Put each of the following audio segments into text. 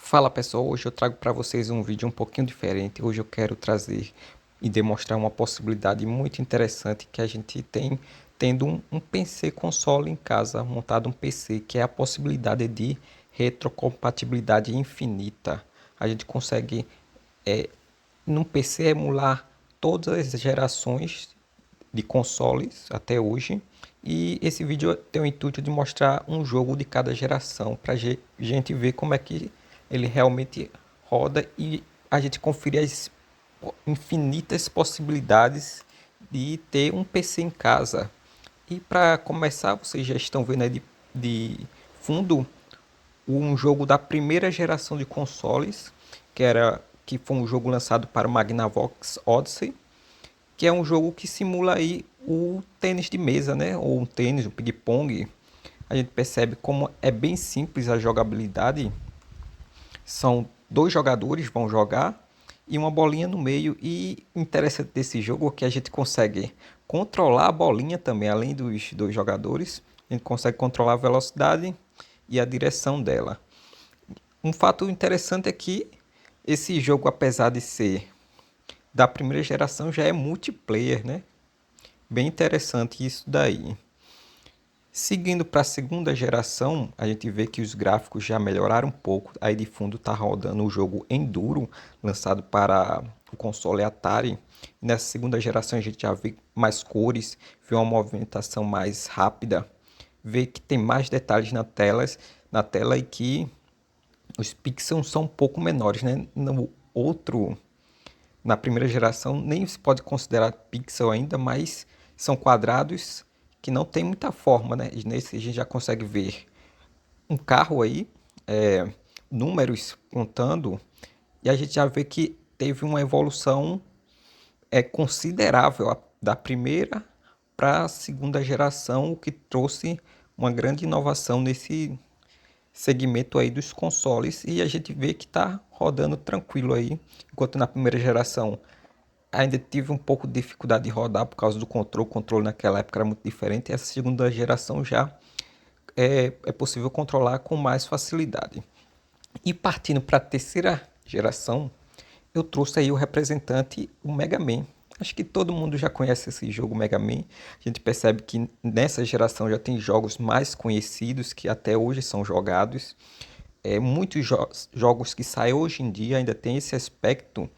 Fala pessoal, hoje eu trago para vocês um vídeo um pouquinho diferente. Hoje eu quero trazer e demonstrar uma possibilidade muito interessante que a gente tem tendo um PC console em casa, montado um PC, que é a possibilidade de retrocompatibilidade infinita. A gente consegue num PC emular todas as gerações de consoles até hoje. E esse vídeo tem o intuito de mostrar um jogo de cada geração para a gente ver como é que ele realmente roda e a gente conferir as infinitas possibilidades de ter um PC em casa. E para começar, vocês já estão vendo aí de fundo um jogo da primeira geração de consoles, que foi um jogo lançado para o Magnavox Odyssey, que é um jogo que simula aí o tênis de mesa, né? Ou um tênis, um ping-pong. A gente percebe como é bem simples a jogabilidade. São dois jogadores vão jogar e uma bolinha no meio. E o interessante desse jogo é que a gente consegue controlar a bolinha também, além dos dois jogadores. A gente consegue controlar a velocidade e a direção dela. Um fato interessante é que esse jogo, apesar de ser da primeira geração, já é multiplayer, né? Bem interessante isso daí. Seguindo para a segunda geração, a gente vê que os gráficos já melhoraram um pouco. Aí de fundo está rodando o jogo Enduro, lançado para o console Atari. E nessa segunda geração a gente já vê mais cores, vê uma movimentação mais rápida, vê que tem mais detalhes na tela e que os pixels são um pouco menores, né? No outro, na primeira geração, nem se pode considerar pixel ainda, mas são quadrados que não tem muita forma, né? E nesse a gente já consegue ver um carro aí, números contando, e a gente já vê que teve uma evolução considerável da primeira para a segunda geração, o que trouxe uma grande inovação nesse segmento aí dos consoles, e a gente vê que está rodando tranquilo aí, enquanto na primeira geração ainda tive um pouco de dificuldade de rodar por causa do controle. O controle naquela época era muito diferente. Essa segunda geração já é possível controlar com mais facilidade. E partindo para a terceira geração, eu trouxe aí o representante, o Mega Man. Acho que todo mundo já conhece esse jogo Mega Man. A gente percebe que nessa geração já tem jogos mais conhecidos que até hoje são jogados. Muitos jogos que saem hoje em dia ainda tem esse aspecto.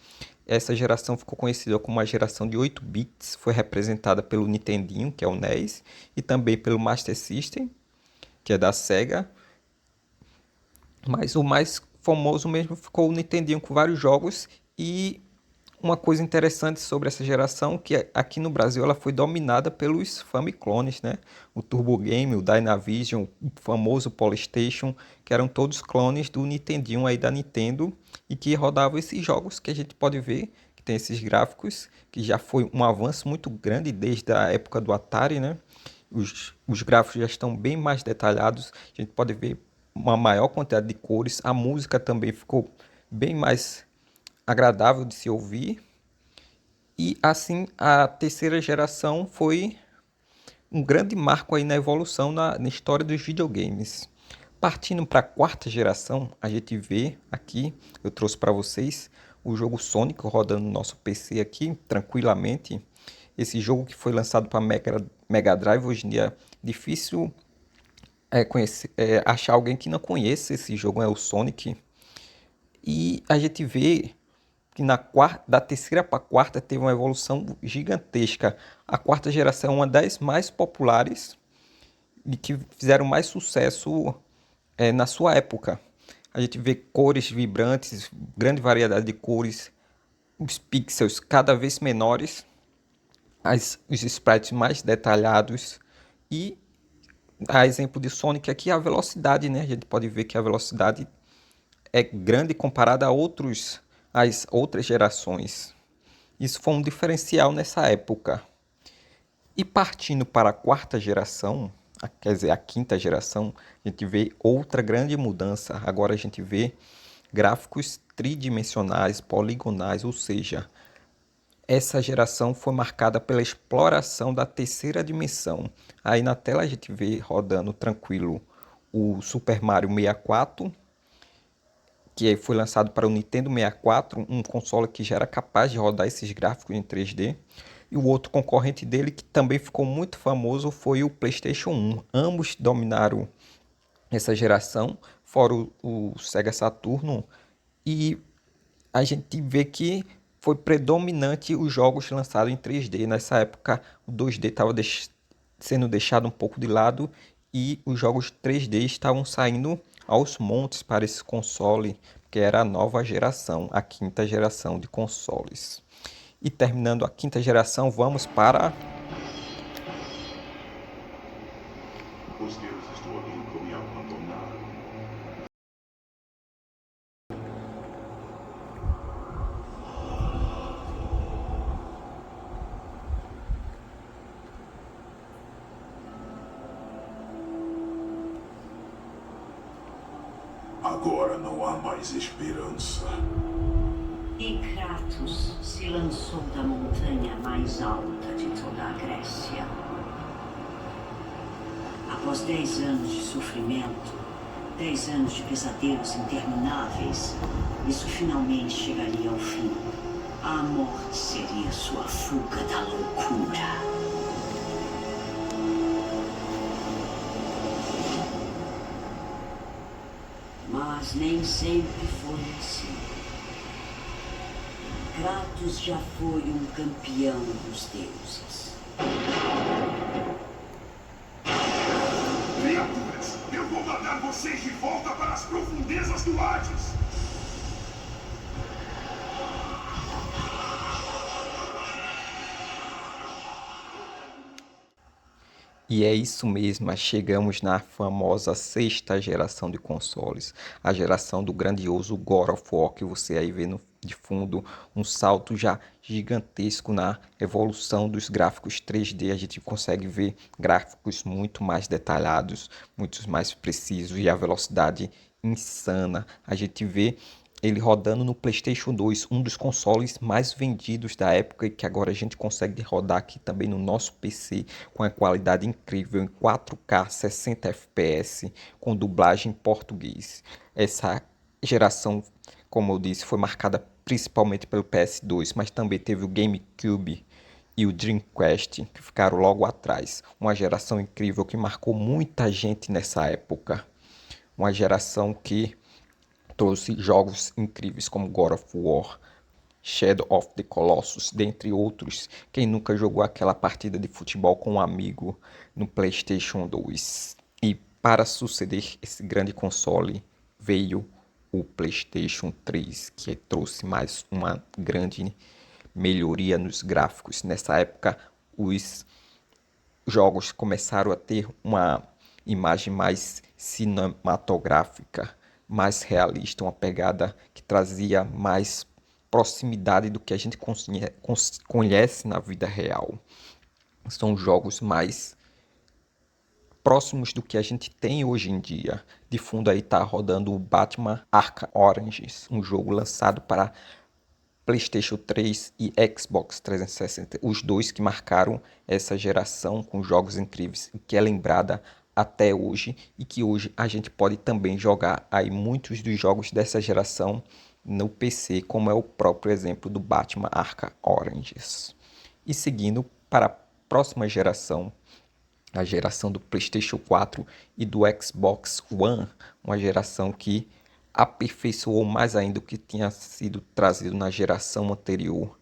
Essa geração ficou conhecida como a geração de 8 bits, foi representada pelo Nintendinho, que é o NES, e também pelo Master System, que é da Sega. Mas o mais famoso mesmo ficou o Nintendinho com vários jogos. E uma coisa interessante sobre essa geração, que aqui no Brasil ela foi dominada pelos Famiclones, né? O Turbo Game, o Dynavision, o famoso Polystation, que eram todos clones do Nintendinho aí da Nintendo e que rodavam esses jogos que a gente pode ver, que tem esses gráficos, que já foi um avanço muito grande desde a época do Atari, né? Os gráficos já estão bem mais detalhados, a gente pode ver uma maior quantidade de cores, a música também ficou bem mais agradável de se ouvir. E assim a terceira geração foi um grande marco aí na evolução na história dos videogames. Partindo para a quarta geração, a gente vê aqui, eu trouxe para vocês o jogo Sonic rodando no nosso PC aqui tranquilamente. Esse jogo que foi lançado para Mega Drive, hoje em dia é difícil achar alguém que não conheça esse jogo, é o Sonic. E a gente vê que da terceira para a quarta teve uma evolução gigantesca. A quarta geração é uma das mais populares e que fizeram mais sucesso na sua época. A gente vê cores vibrantes, grande variedade de cores, os pixels cada vez menores, os sprites mais detalhados e, a exemplo de Sonic aqui, a velocidade, né? A gente pode ver que a velocidade é grande comparada às outras gerações. Isso foi um diferencial nessa época. E partindo para a quarta geração, quer dizer, a quinta geração, a gente vê outra grande mudança. Agora a gente vê gráficos tridimensionais, poligonais, ou seja, essa geração foi marcada pela exploração da terceira dimensão. Aí na tela a gente vê rodando tranquilo o Super Mario 64, que foi lançado para o Nintendo 64, um console que já era capaz de rodar esses gráficos em 3D. E o outro concorrente dele, que também ficou muito famoso, foi o PlayStation 1. Ambos dominaram essa geração, fora o Sega Saturno, e a gente vê que foi predominante os jogos lançados em 3D. Nessa época, o 2D estava sendo deixado um pouco de lado e os jogos 3D estavam saindo aos montes para esse console, que era a nova geração, a quinta geração de consoles. E terminando a quinta geração, vamos para Os deuses do Olimpo me abandonaram. Agora não há mais esperança. E Kratos se lançou da montanha mais alta de toda a Grécia. Após 10 anos de sofrimento, 10 anos de pesadelos intermináveis, isso finalmente chegaria ao fim. A morte seria sua fuga da loucura. Mas nem sempre foi assim. Kratos já foi um campeão dos deuses. Criaturas, eu vou mandar vocês de volta para as profundezas do Hades. E é isso mesmo, chegamos na famosa sexta geração de consoles, a geração do grandioso God of War, que você aí vê de fundo, um salto já gigantesco na evolução dos gráficos 3D. A gente consegue ver gráficos muito mais detalhados, muito mais precisos e a velocidade insana. A gente vê ele rodando no PlayStation 2, um dos consoles mais vendidos da época e que agora a gente consegue rodar aqui também no nosso PC com a qualidade incrível em 4K 60 FPS com dublagem em português. Essa geração, como eu disse, foi marcada principalmente pelo PS2, mas também teve o GameCube e o Dreamcast, que ficaram logo atrás. Uma geração incrível que marcou muita gente nessa época. Uma geração que trouxe jogos incríveis como God of War, Shadow of the Colossus, dentre outros. Quem nunca jogou aquela partida de futebol com um amigo no PlayStation 2? E para suceder esse grande console veio o PlayStation 3, que trouxe mais uma grande melhoria nos gráficos. Nessa época, os jogos começaram a ter uma imagem mais cinematográfica, mais realista, uma pegada que trazia mais proximidade do que a gente conhece na vida real. São jogos mais próximos do que a gente tem hoje em dia. De fundo aí tá rodando o Batman Arkham Origins, um jogo lançado para PlayStation 3 e Xbox 360, os dois que marcaram essa geração com jogos incríveis, que é lembrada até hoje e que hoje a gente pode também jogar aí muitos dos jogos dessa geração no PC, como é o próprio exemplo do Batman Arkham Origins. E seguindo para a próxima geração, a geração do PlayStation 4 e do Xbox One, uma geração que aperfeiçoou mais ainda o que tinha sido trazido na geração anterior.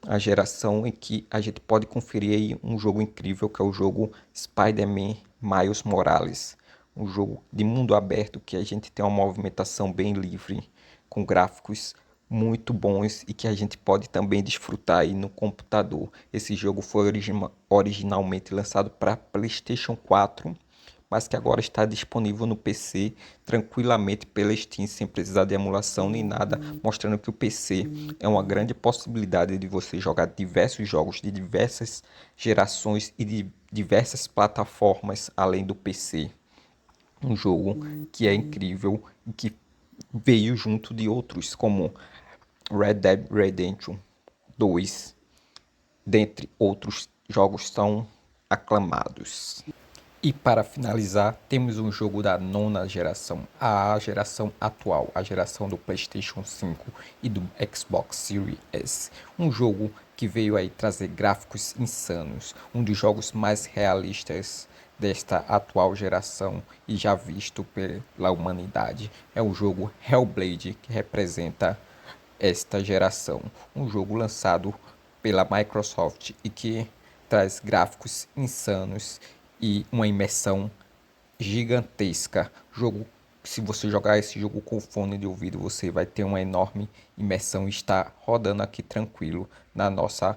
A geração em que a gente pode conferir aí um jogo incrível, que é o jogo Spider-Man Miles Morales. Um jogo de mundo aberto que a gente tem uma movimentação bem livre, com gráficos muito bons e que a gente pode também desfrutar aí no computador. Esse jogo foi originalmente lançado para PlayStation 4, mas que agora está disponível no PC tranquilamente pela Steam, sem precisar de emulação nem nada, mostrando que o PC é uma grande possibilidade de você jogar diversos jogos de diversas gerações e de diversas plataformas além do PC. Um jogo que é incrível e que veio junto de outros como Red Dead Redemption 2, dentre outros jogos tão aclamados. E para finalizar, temos um jogo da nona geração, a geração atual, a geração do PlayStation 5 e do Xbox Series S. Um jogo que veio aí trazer gráficos insanos, um dos jogos mais realistas desta atual geração e já visto pela humanidade. É o jogo Hellblade, que representa esta geração. Um jogo lançado pela Microsoft e que traz gráficos insanos e uma imersão gigantesca. Jogo, se você jogar esse jogo com fone de ouvido, você vai ter uma enorme imersão e está rodando aqui tranquilo na nossa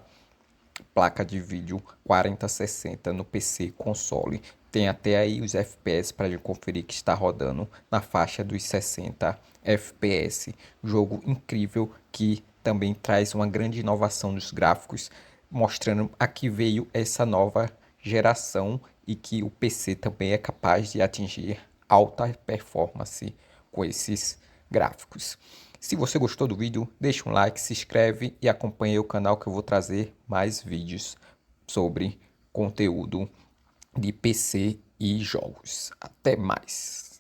placa de vídeo 4060 no PC console. Tem até aí os FPS para gente conferir que está rodando na faixa dos 60 FPS. Jogo incrível que também traz uma grande inovação nos gráficos, mostrando a que veio essa nova geração e que o PC também é capaz de atingir alta performance com esses gráficos. Se você gostou do vídeo, deixa um like, se inscreve e acompanhe o canal que eu vou trazer mais vídeos sobre conteúdo de PC e jogos. Até mais!